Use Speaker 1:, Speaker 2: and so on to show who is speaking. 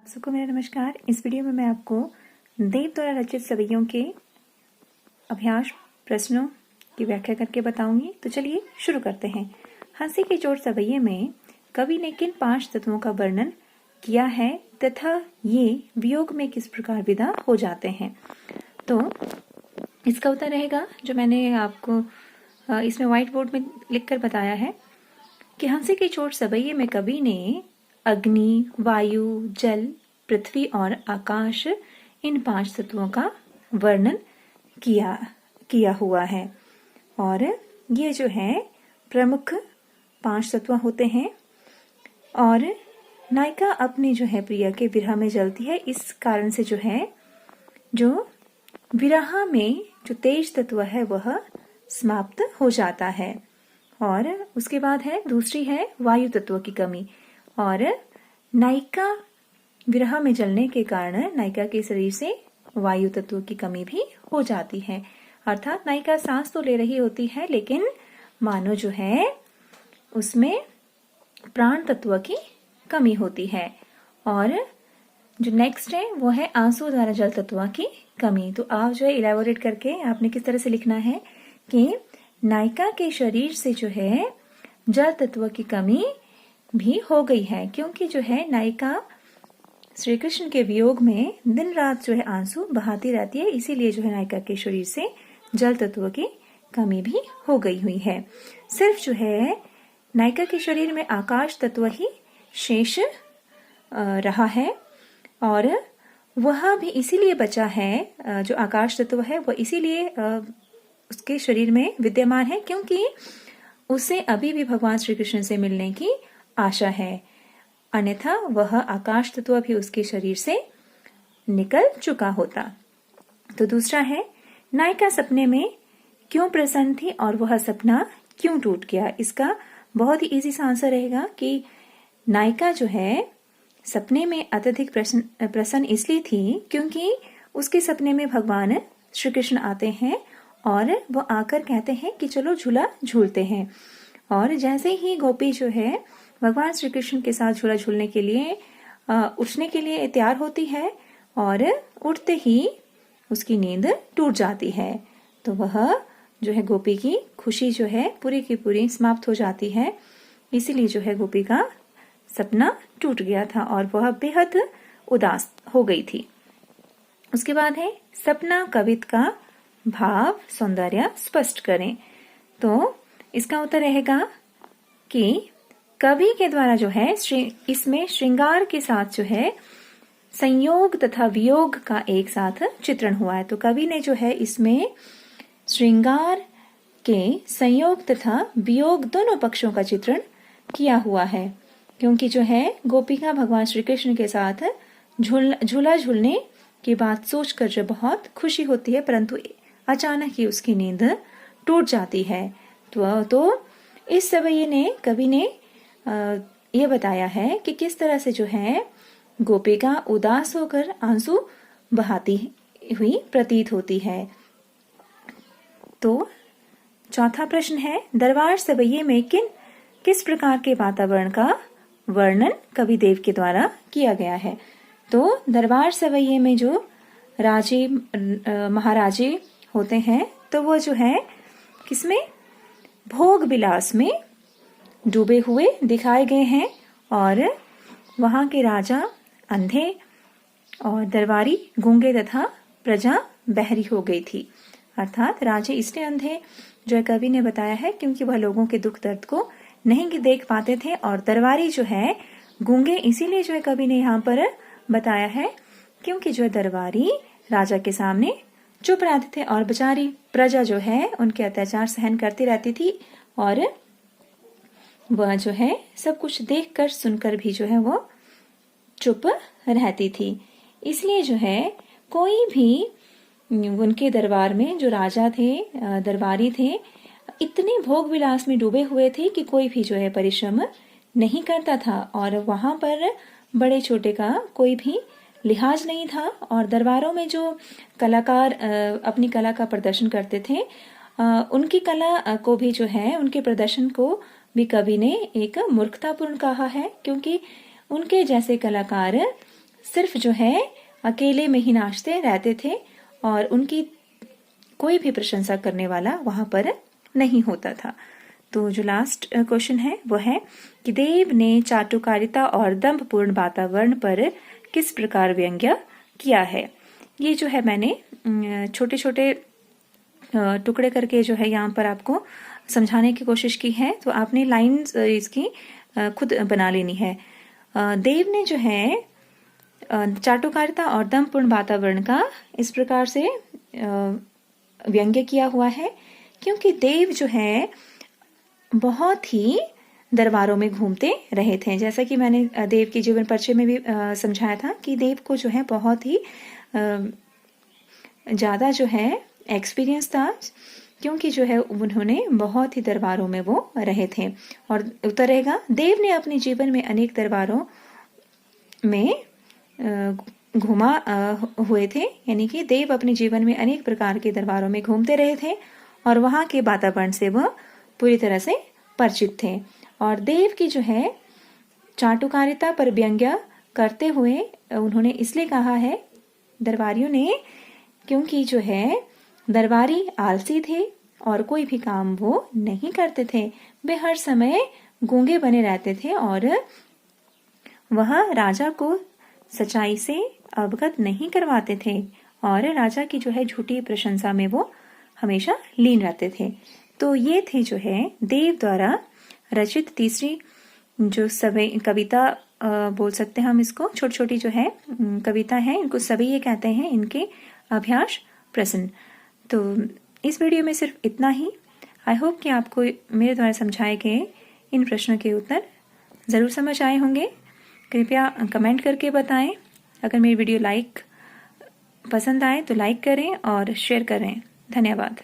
Speaker 1: सबको मेरा नमस्कार। इस वीडियो में मैं आपको देव द्वारा रचित सवैयों के अभ्यास प्रश्नों की व्याख्या करके बताऊंगी। तो चलिए शुरू करते हैं। हंसी के चोट सवैये में कवि ने किन 5 तत्वों का वर्णन किया है तथा ये वियोग में किस प्रकार विदा हो जाते हैं। तो इसका उत्तर रहेगा जो मैंने आपको इसमें व्हाइट बोर्ड में लिखकर बताया है कि हंसी के चोट सवैये में कवि ने अग्नि, वायु, जल, पृथ्वी और आकाश इन 5 तत्वों का वर्णन किया हुआ है। और ये जो है प्रमुख 5 तत्व होते हैं। और नायिका अपनी जो है प्रिय के विरह में जलती है। इस कारण से जो है जो विरह में जो तेज तत्व है वह समाप्त हो जाता है। और उसके बाद है दूसरी है वायु तत्व की कमी। और नायिका विरह में जलने के कारण नायिका के शरीर से वायु तत्व की कमी भी हो जाती है। अर्थात नायिका सांस तो ले रही होती है लेकिन मानो जो है उसमें प्राण तत्व की कमी होती है। और जो नेक्स्ट है वो है आंसू द्वारा जल तत्व की कमी। तो आप जो है इलेबोरेट करके आपने किस तरह से लिखना है कि नायिका के शरीर से जो है जल तत्व की कमी भी हो गई है, क्योंकि जो है नायिका श्री कृष्ण के वियोग में दिन रात जो है आंसू बहाती रहती है। इसीलिए जो है नायिका के शरीर से जल तत्व की कमी भी हो गई हुई है। सिर्फ जो है नायिका के शरीर में आकाश तत्व ही शेष रहा है। और वह भी इसीलिए बचा है, जो आकाश तत्व है वह इसीलिए उसके शरीर में विद्यमान है क्योंकि उसे अभी भी भगवान श्री कृष्ण से मिलने की आशा है। अन्यथा वह आकाश तत्व भी उसके शरीर से निकल चुका होता। तो दूसरा है नायिका सपने में क्यों प्रसन्न थी और वह सपना क्यों टूट गया। इसका बहुत ही इजी सा आंसर रहेगा कि नायिका जो है सपने में अत्यधिक प्रसन्न इसलिए थी क्योंकि उसके सपने में भगवान श्री कृष्ण आते हैं और वो आकर कहते हैं कि चलो झूला झूलते हैं। और जैसे ही गोपी जो है भगवान श्री कृष्ण के साथ झूला झूलने के लिए उठने के लिए तैयार होती है और उठते ही उसकी नींद टूट जाती है। तो वह जो है गोपी की खुशी जो है पूरी की पूरी समाप्त हो जाती है। इसीलिए जो है गोपी का सपना टूट गया था और वह बेहद उदास हो गई थी। उसके बाद है सपना कवित का भाव सौंदर्य स्पष्ट करें। तो इसका उत्तर रहेगा कि कवि के द्वारा जो है इसमें श्रृंगार के साथ जो है संयोग तथा वियोग का एक साथ चित्रण हुआ है। तो कवि ने जो है इसमें श्रृंगार के संयोग तथा वियोग दोनों पक्षों का चित्रण किया हुआ है, क्योंकि जो है गोपिका भगवान श्री कृष्ण के साथ झूला झूलने की बात सोचकर जो बहुत खुशी होती है, परंतु अचानक ही उसकी नींद टूट जाती है। तो इस सवैये ने कवि ने ये बताया है कि किस तरह से जो है गोपिका उदास होकर आंसू बहाती हुई प्रतीत होती है। तो चौथा प्रश्न है दरबार सवैये में किस प्रकार के वातावरण का वर्णन कवि देव के द्वारा किया गया है। तो दरबार सवैये में जो राजे महाराजे होते हैं तो वो जो है किसमें भोग विलास में डूबे हुए दिखाए गए हैं। और वहां के राजा अंधे और दरबारी गूंगे तथा प्रजा बहरी हो गई थी। अर्थात राजे इसलिए अंधे जो है कवि ने बताया है क्योंकि वह लोगों के दुख दर्द को नहीं देख पाते थे, और दरबारी जो है गूंगे इसीलिए जो है कवि ने यहाँ पर बताया है क्योंकि जो है दरबारी राजा के सामने चुप रहते थे और बेचारी प्रजा जो है उनके अत्याचार सहन करती रहती थी और वह जो है सब कुछ देखकर सुनकर भी जो है वो चुप रहती थी। इसलिए जो है कोई भी उनके दरबार में जो राजा थे दरबारी थे इतने भोग विलास में डूबे हुए थे कि कोई भी जो है परिश्रम नहीं करता था और वहां पर बड़े छोटे का कोई भी लिहाज नहीं था। और दरबारों में जो कलाकार अपनी कला का प्रदर्शन करते थे उनकी कला को भी जो है उनके प्रदर्शन को भी कवि ने एक मूर्खतापूर्ण कहा है, क्योंकि उनके जैसे कलाकार सिर्फ जो है अकेले में ही नाचते रहते थे और उनकी कोई भी प्रशंसा करने वाला वहां पर नहीं होता था। तो जो लास्ट क्वेश्चन है वो है कि देव ने चाटुकारिता और दंभपूर्ण वातावरण पर किस प्रकार व्यंग्य किया है। ये जो है मैंने छोटे छोटे टुकड़े करके जो है यहाँ पर आपको समझाने की कोशिश की है। तो आपने लाइंस इसकी खुद बना लेनी है। देव ने जो है चाटुकारिता और दंभपूर्ण वातावरण का इस प्रकार से व्यंग्य किया हुआ है क्योंकि देव जो है बहुत ही दरबारों में घूमते रहे थे। जैसा कि मैंने देव की जीवन परिचय में भी समझाया था कि देव को जो है बहुत ही ज़्यादा जो है एक्सपीरियंस था क्योंकि जो है उन्होंने बहुत ही दरबारों में वो रहे थे। और उत्तर रहेगा देव ने अपने जीवन में अनेक दरबारों में घुमा हुए थे, यानी कि देव अपने जीवन में अनेक प्रकार के दरबारों में घूमते रहे थे और वहाँ के वातावरण से वह पूरी तरह से परिचित थे। और देव की जो है चाटुकारिता पर व्यंग्य करते हुए उन्होंने इसलिए कहा है दरबारियों ने क्योंकि जो है दरबारी आलसी थे और कोई भी काम वो नहीं करते थे। वे हर समय गूंगे बने रहते थे और वह राजा को सच्चाई से अवगत नहीं करवाते थे और राजा की जो है झूठी प्रशंसा में वो हमेशा लीन रहते थे। तो ये थे जो है देव द्वारा रचित तीसरी जो कविता बोल सकते हैं हम इसको, छोटी छोटी जो है कविता है, इनको सभी ये कहते हैं इनके अभ्यास प्रश्न। तो इस वीडियो में सिर्फ इतना ही। आई होप कि आपको मेरे द्वारा समझाए गए इन प्रश्नों के उत्तर ज़रूर समझ आए होंगे। कृपया कमेंट करके बताएं। अगर मेरी वीडियो पसंद आए तो लाइक करें और शेयर करें। धन्यवाद।